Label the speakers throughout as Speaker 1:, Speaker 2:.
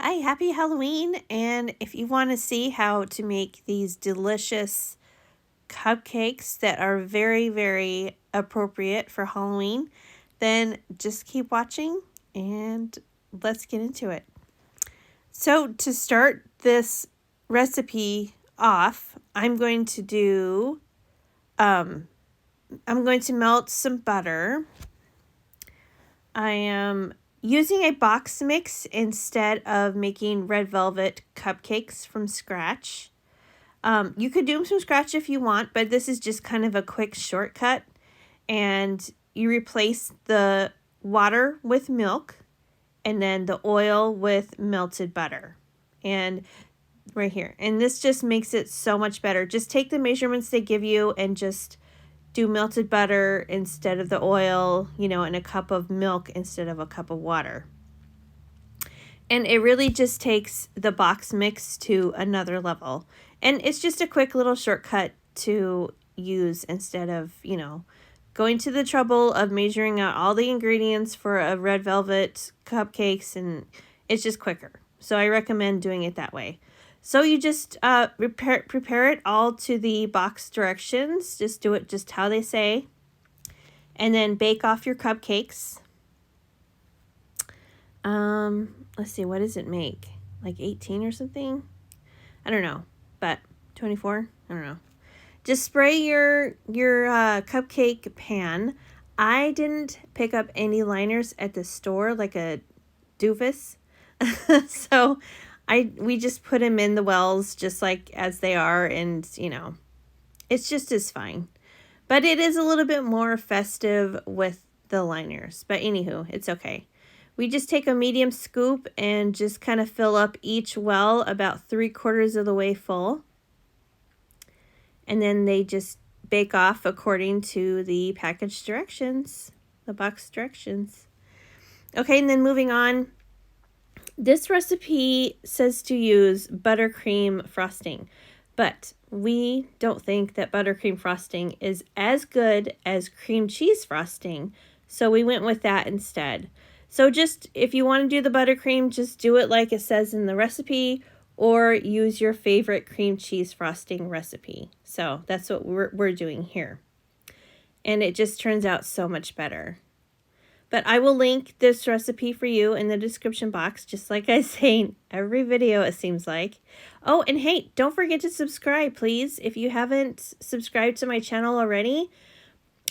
Speaker 1: Hi, happy Halloween. And if you want to see how to make these delicious cupcakes that are very, very appropriate for Halloween, then just keep watching and let's get into it. So to start this recipe off, I'm going to melt some butter. I am using a box mix instead of making red velvet cupcakes from scratch. You could do them from scratch if you want, but this is just kind of a quick shortcut. And you replace the water with milk and then the oil with melted butter. And right here. And this just makes it so much better. Just take the measurements they give you and just do melted butter instead of the oil, and a cup of milk instead of a cup of water. And it really just takes the box mix to another level. And it's just a quick little shortcut to use instead of, going to the trouble of measuring out all the ingredients for a red velvet cupcakes, and it's just quicker. So I recommend doing it that way. So you just prepare it all to the box directions. Just do it just how they say. And then bake off your cupcakes. Let's see, what does it make? Like 18 or something? I don't know, but 24? I don't know. Just spray your cupcake pan. I didn't pick up any liners at the store like a doofus. So we just put them in the wells just like as they are, and it's just as fine. But it is a little bit more festive with the liners. But anywho, it's okay. We just take a medium scoop and just kind of fill up each well about 3/4 of the way full. And then they just bake off according to the package directions, the box directions. Okay, and then moving on. This recipe says to use buttercream frosting, but we don't think that buttercream frosting is as good as cream cheese frosting, so we went with that instead. So just, if you want to do the buttercream, just do it like it says in the recipe, or use your favorite cream cheese frosting recipe. So that's what we're doing here. And it just turns out so much better. But I will link this recipe for you in the description box, just like I say in every video, it seems like. Oh, and hey, don't forget to subscribe, please. If you haven't subscribed to my channel already,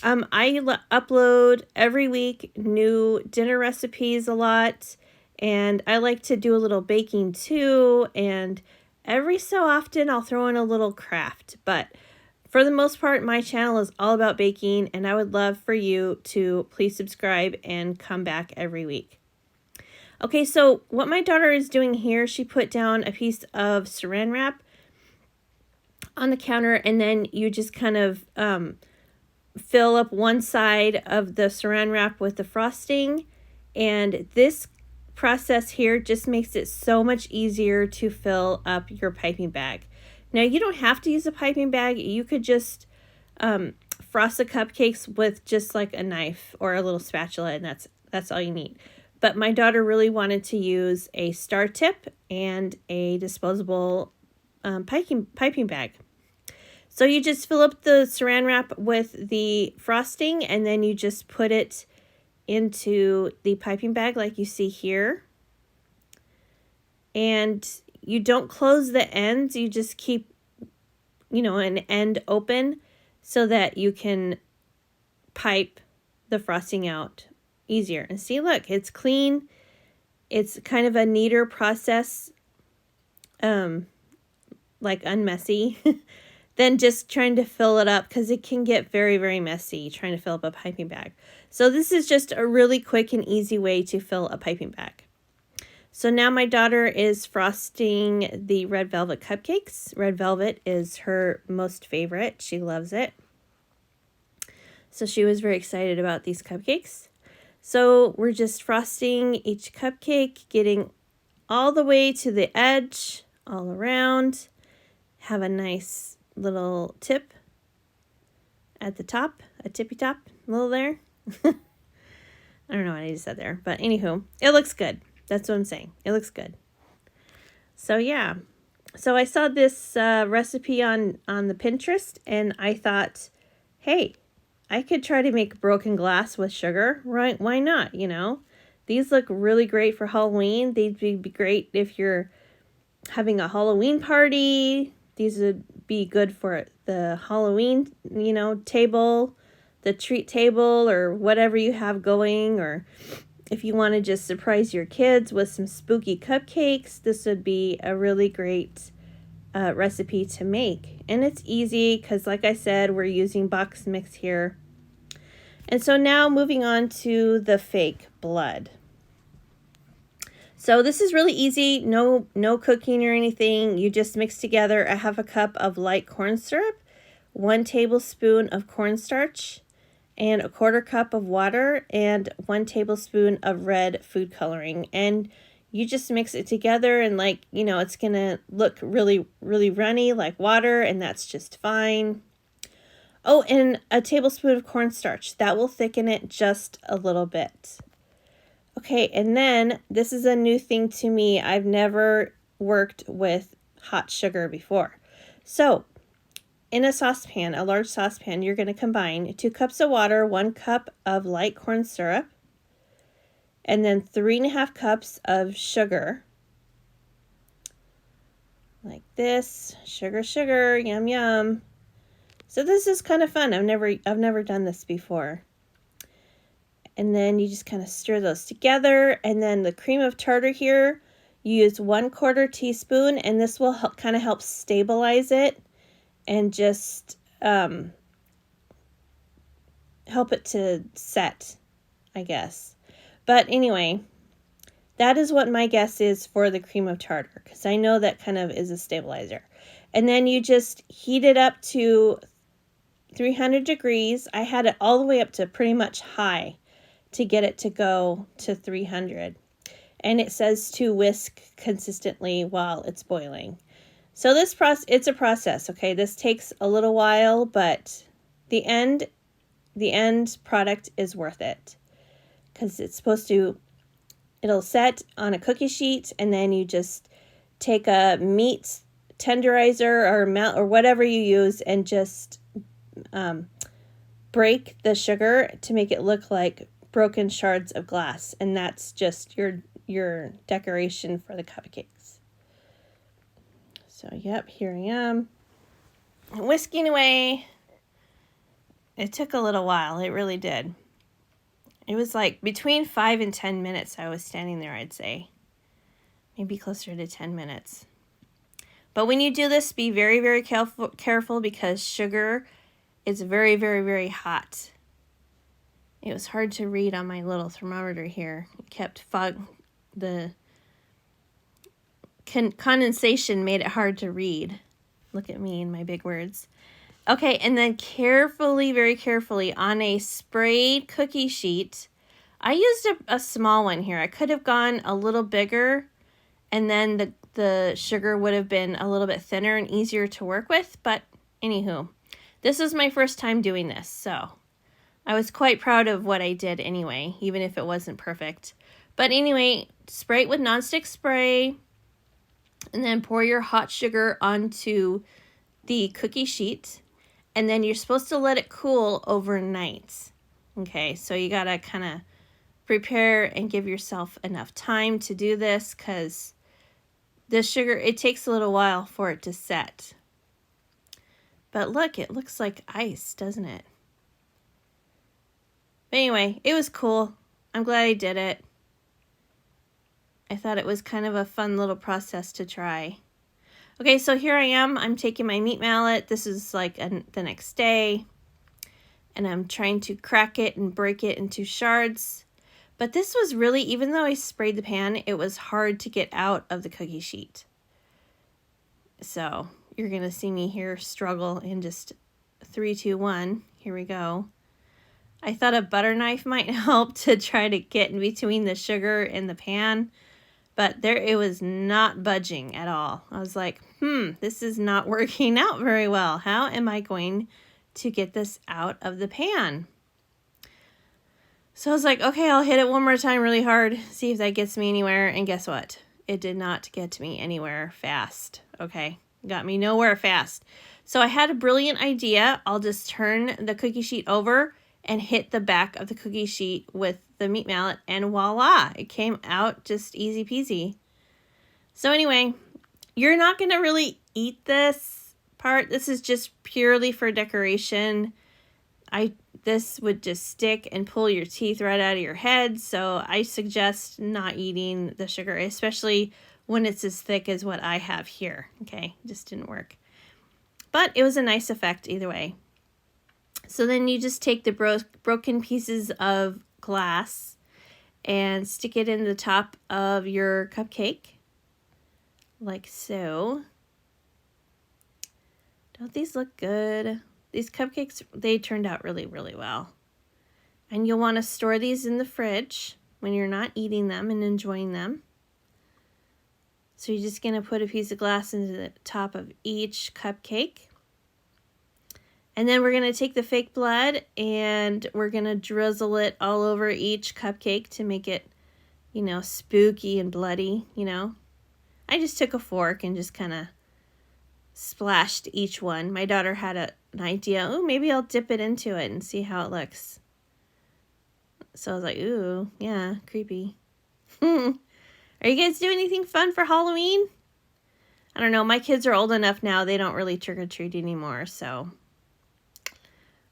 Speaker 1: I upload every week new dinner recipes a lot. And I like to do a little baking too. And every so often, I'll throw in a little craft. But for the most part, my channel is all about baking, and I would love for you to please subscribe and come back every week. Okay, so what my daughter is doing here, she put down a piece of saran wrap on the counter, and then you just kind of fill up one side of the saran wrap with the frosting, and this process here just makes it so much easier to fill up your piping bag. Now, you don't have to use a piping bag. You could just frost the cupcakes with just like a knife or a little spatula, and that's all you need. But my daughter really wanted to use a star tip and a disposable piping bag. So you just fill up the saran wrap with the frosting, and then you just put it into the piping bag like you see here. And you don't close the ends, you just keep, an end open so that you can pipe the frosting out easier. And see, look, it's clean. It's kind of a neater process, like unmessy, than just trying to fill it up, because it can get very, very messy trying to fill up a piping bag. So this is just a really quick and easy way to fill a piping bag. So now my daughter is frosting the red velvet cupcakes. Red velvet is her most favorite. She loves it. So she was very excited about these cupcakes. So we're just frosting each cupcake, getting all the way to the edge, all around. Have a nice little tip at the top, a tippy top, a little there. I don't know what I just said there, but anywho, it looks good. That's what I'm saying. It looks good. So yeah. So I saw this recipe on the Pinterest, and I thought, hey, I could try to make broken glass with sugar. Right? Why not? You know, these look really great for Halloween. They'd be great if you're having a Halloween party. These would be good for the Halloween, you know, table, the treat table, or whatever you have going. Or if you want to just surprise your kids with some spooky cupcakes, this would be a really great recipe to make. And it's easy because, like I said, we're using box mix here. And so now moving on to the fake blood. So this is really easy, no cooking or anything. You just mix together a half a cup of light corn syrup, 1 tablespoon of cornstarch, and a 1/4 cup of water, and 1 tablespoon of red food coloring. And you just mix it together, and like, you know, it's gonna look really, really runny like water, and that's just fine. Oh, and a tablespoon of cornstarch. That will thicken it just a little bit. Okay, and then this is a new thing to me. I've never worked with hot sugar before. So in a saucepan, a large saucepan, you're going to combine 2 cups of water, 1 cup of light corn syrup, and then 3.5 cups of sugar. Like this. Sugar, sugar, yum, yum. So this is kind of fun. I've never done this before. And then you just kind of stir those together. And then the cream of tartar here, you use 1/4 teaspoon, and this will kind of help stabilize it and just help it to set, I guess. But anyway, that is what my guess is for the cream of tartar, because I know that kind of is a stabilizer. And then you just heat it up to 300 degrees. I had it all the way up to pretty much high to get it to go to 300. And it says to whisk consistently while it's boiling. So it's a process, okay? This takes a little while, but the end product is worth it. Because it'll set on a cookie sheet, and then you just take a meat tenderizer or whatever you use, and just break the sugar to make it look like broken shards of glass, and that's just your decoration for the cupcakes. So yep, here I am whisking away. It took a little while, it really did. It was like between 5 and 10 minutes I was standing there, I'd say. Maybe closer to 10 minutes. But when you do this, be very, very careful because sugar is very, very, very hot. It was hard to read on my little thermometer here. It kept the condensation made it hard to read. Look at me and my big words. Okay, and then carefully, very carefully, on a sprayed cookie sheet, I used a small one here. I could have gone a little bigger, and then the sugar would have been a little bit thinner and easier to work with, but anywho, this is my first time doing this, so I was quite proud of what I did anyway, even if it wasn't perfect. But anyway, spray it with nonstick spray, and then pour your hot sugar onto the cookie sheet, and then you're supposed to let it cool overnight. Okay, so you gotta kind of prepare and give yourself enough time to do this, because the sugar, it takes a little while for it to set. But look, it looks like ice, doesn't it? But anyway, it was cool. I'm glad I did it. I thought it was kind of a fun little process to try. Okay, so here I am. I'm taking my meat mallet. This is like the next day. And I'm trying to crack it and break it into shards. But this was really, even though I sprayed the pan, it was hard to get out of the cookie sheet. So you're going to see me here struggle in just 3, 2, 1. Here we go. I thought a butter knife might help to try to get in between the sugar and the pan, but it was not budging at all. I was like, this is not working out very well. How am I going to get this out of the pan? So I was like, okay, I'll hit it one more time really hard, see if that gets me anywhere, and guess what? it did not get me anywhere fast. Okay, got me nowhere fast. So I had a brilliant idea. I'll just turn the cookie sheet over and hit the back of the cookie sheet with the meat mallet, and voila, it came out just easy peasy. So anyway, you're not going to really eat this part. This is just purely for decoration. This would just stick and pull your teeth right out of your head, so I suggest not eating the sugar, especially when it's as thick as what I have here. Okay, just didn't work. But it was a nice effect either way. So then you just take the broken pieces of glass and stick it in the top of your cupcake, like so. Don't these look good? These cupcakes, they turned out really, really well. And you'll want to store these in the fridge when you're not eating them and enjoying them. So you're just going to put a piece of glass into the top of each cupcake. And then we're going to take the fake blood and we're going to drizzle it all over each cupcake to make it, you know, spooky and bloody, you know. I just took a fork and just kind of splashed each one. My daughter had an idea, oh, maybe I'll dip it into it and see how it looks. So I was like, ooh, yeah, creepy. Are you guys doing anything fun for Halloween? I don't know. My kids are old enough now. They don't really trick-or-treat anymore, so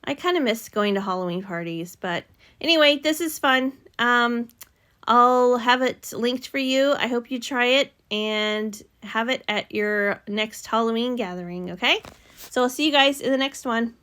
Speaker 1: I kind of miss going to Halloween parties. But anyway, this is fun. I'll have it linked for you. I hope you try it and have it at your next Halloween gathering, okay? So I'll see you guys in the next one.